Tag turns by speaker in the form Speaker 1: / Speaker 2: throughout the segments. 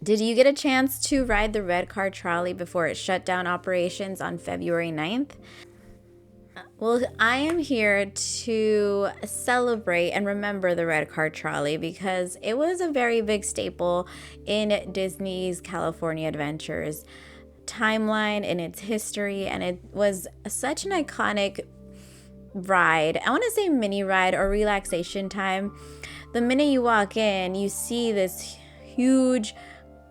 Speaker 1: Did you get a chance to ride the Red Car Trolley before it shut down operations on February 9th? Well, I am here to celebrate and remember the Red Car Trolley because it was a very big staple in Disney's California Adventures timeline, in its history, and it was such an iconic ride. I want to say mini ride or relaxation time. The minute you walk in, you see this huge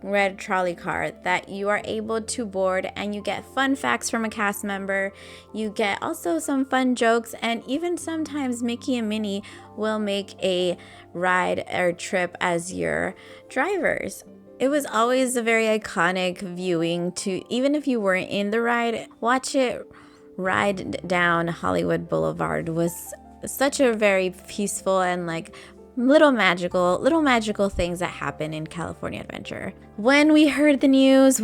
Speaker 1: red trolley car that you are able to board, and you get fun facts from a cast member. You get also some fun jokes, and even sometimes Mickey and Minnie will make a ride or trip as your drivers. It was always a very iconic viewing to, even if you weren't in the ride, watch it ride down Hollywood Boulevard was such a very peaceful and like little magical things that happen in California Adventure. When I heard the news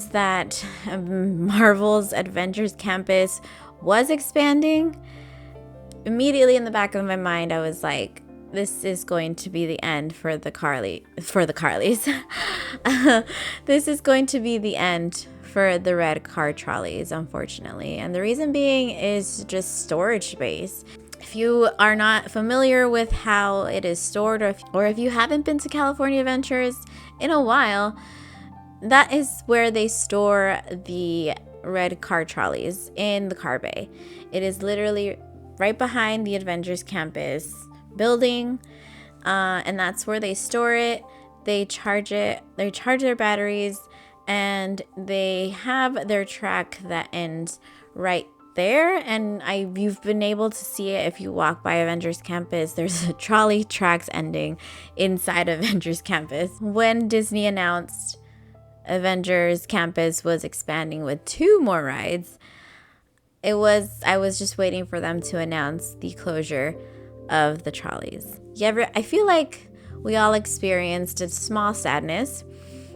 Speaker 1: that Marvel's Adventures Campus was expanding, immediately in the back of my mind I was like, this is going to be the end for the Carleys. This is going to be the end for the Red Car Trolleys, unfortunately. And the reason being is just storage space. If you are not familiar with how it is stored, or if you haven't been to California Adventures in a while, that is where they store the Red Car Trolleys, in the car bay. It is literally right behind the Adventures Campus building, and that's where they store it. They charge their batteries, and they have their track that ends right there. And you've been able to see it if you walk by Avengers Campus. There's a trolley tracks ending inside Avengers Campus. When Disney announced Avengers Campus was expanding with 2 more rides, I was just waiting for them to announce the closure of the trolleys. I feel like we all experienced a small sadness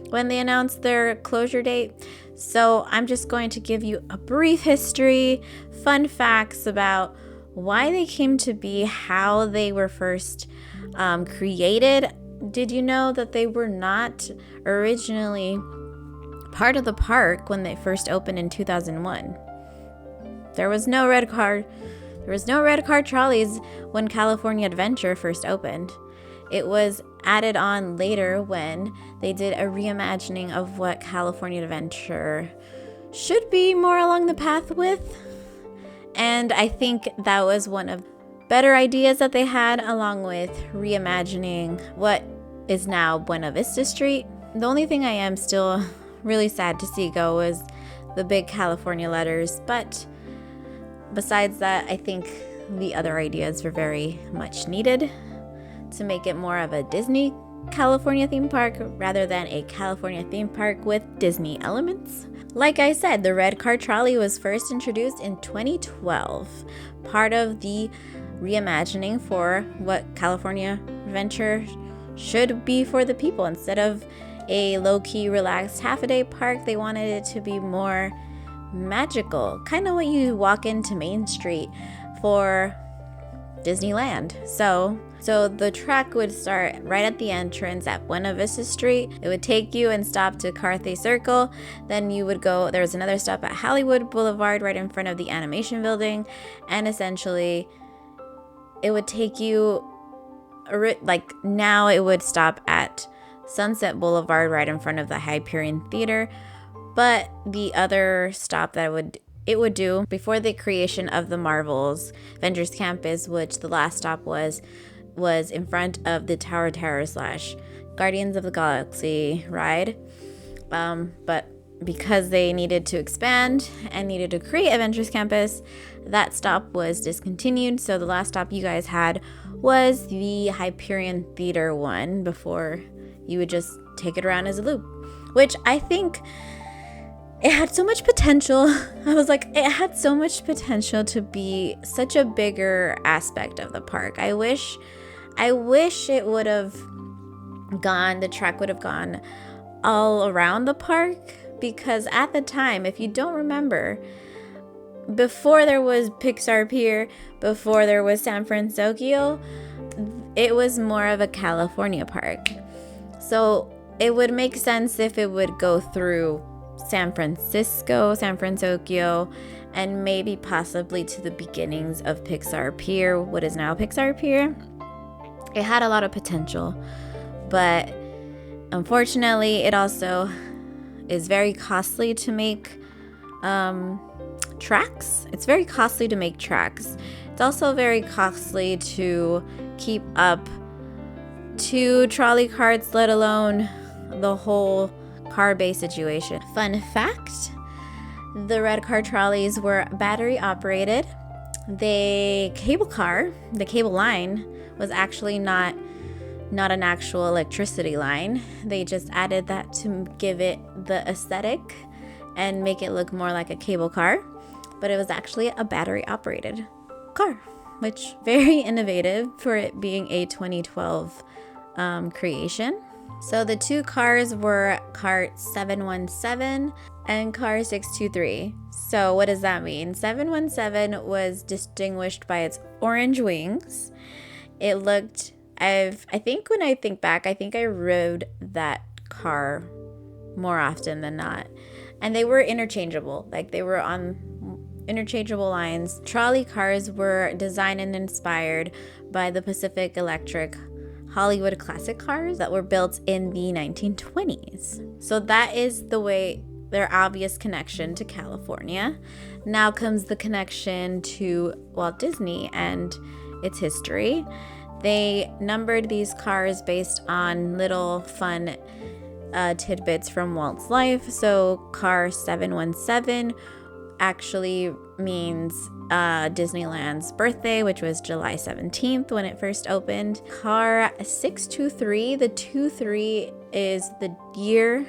Speaker 1: when they announced their closure date. So I'm just going to give you a brief history, fun facts about why they came to be, how they were first created. Did you know that they were not originally part of the park when they first opened in 2001? There was no red car trolleys when California Adventure first opened. It was added on later when they did a reimagining of what California Adventure should be more along the path with. And I think that was one of better ideas that they had, along with reimagining what is now Buena Vista Street. The only thing I am still really sad to see go was the big California letters, but besides that, I think the other ideas were very much needed to make it more of a Disney California theme park rather than a California theme park with Disney elements. Like I said, the Red Car Trolley was first introduced in 2012, part of the reimagining for what California Adventure should be for the people. Instead of a low-key, relaxed half-a-day park, they wanted it to be more magical, kind of when you walk into Main Street for Disneyland. So the track would start right at the entrance at Buena Vista Street. It would take you and stop to Carthay Circle. Then you would go, there was another stop at Hollywood Boulevard right in front of the animation building. And essentially it would take you, like now it would stop at Sunset Boulevard right in front of the Hyperion Theater. But the other stop that it would do before the creation of the Marvel's Avengers Campus, which the last stop was in front of the Tower of Terror / Guardians of the Galaxy ride. But because they needed to expand and needed to create Avengers Campus, that stop was discontinued. So the last stop you guys had was the Hyperion Theater one before you would just take it around as a loop, which I think it had so much potential. I was like, it had so much potential to be such a bigger aspect of the park. I wish it would have the track would have gone all around the park, because at the time, if you don't remember, before there was Pixar Pier, before there was San Francisco, it was more of a California park. So it would make sense if it would go through San Francisco, and maybe possibly to the beginnings of Pixar Pier, what is now Pixar Pier. It had a lot of potential, but unfortunately, it also is very costly to make tracks. It's very costly to make tracks. It's also very costly to keep up 2 trolley carts, let alone the whole car bay situation. Fun fact, the Red Car Trolleys were battery operated. The cable line was actually not an actual electricity line. They just added that to give it the aesthetic and make it look more like a cable car, but it was actually a battery operated car, which very innovative for it being a 2012 creation. So the 2 cars were cart 717 and car 623. So what does that mean? 717 was distinguished by its orange wings. It looked, I think when I think back, I think I rode that car more often than not. And they were interchangeable, like they were on interchangeable lines. Trolley cars were designed and inspired by the Pacific Electric Hollywood classic cars that were built in the 1920s. So that is their obvious connection to California. Now comes the connection to Walt Disney and its history. They numbered these cars based on little fun tidbits from Walt's life. So car 717 actually means Disneyland's birthday, which was July 17th when it first opened. Car 623, the 23 is the year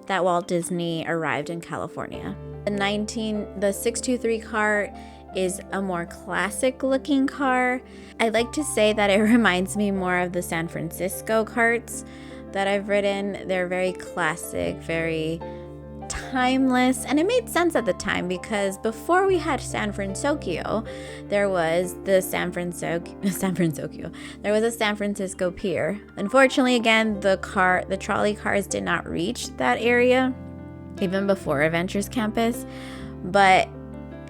Speaker 1: that Walt Disney arrived in California. The 623 car is a more classic looking car. I like to say that it reminds me more of the San Francisco carts that I've ridden. They're very classic, very timeless, and it made sense at the time because before we had San Francisco, there was the San Francisco Pier. Unfortunately, again, the trolley cars did not reach that area even before Adventures Campus, but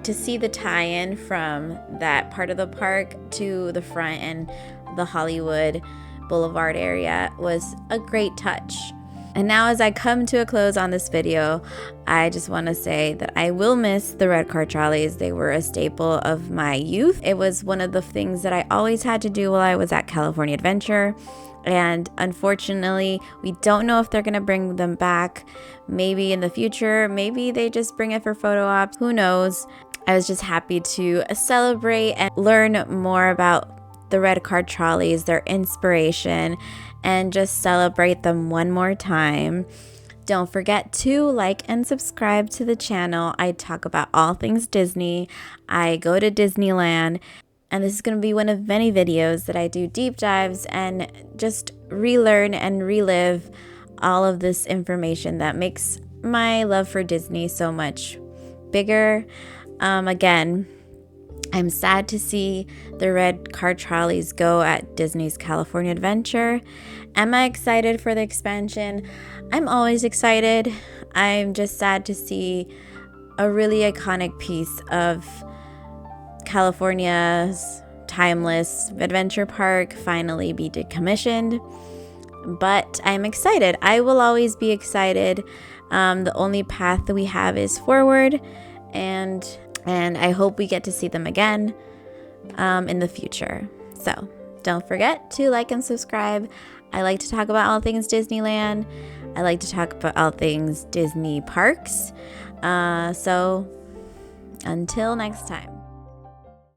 Speaker 1: to see the tie-in from that part of the park to the front and the Hollywood Boulevard area was a great touch. And now as I come to a close on this video, I just want to say that I will miss the Red Car Trolleys. They were a staple of my youth. It was one of the things that I always had to do while I was at California Adventure. And unfortunately, we don't know if they're going to bring them back. Maybe in the future, maybe they just bring it for photo ops. Who knows? I was just happy to celebrate and learn more about the Red Car Trolleys, their inspiration, and just celebrate them one more time. Don't forget to like and subscribe to the channel. I talk about all things Disney. I go to Disneyland, and this is going to be one of many videos that I do deep dives and just relearn and relive all of this information that makes my love for Disney so much bigger. Again, I'm sad to see the Red Car Trolleys go at Disney's California Adventure. Am I excited for the expansion? I'm always excited. I'm just sad to see a really iconic piece of California's timeless adventure park finally be decommissioned. But I'm excited. I will always be excited. The only path that we have is forward, and I hope we get to see them again in the future. So don't forget to like and subscribe. I like to talk about all things Disneyland. I like to talk about all things Disney parks. So until next time.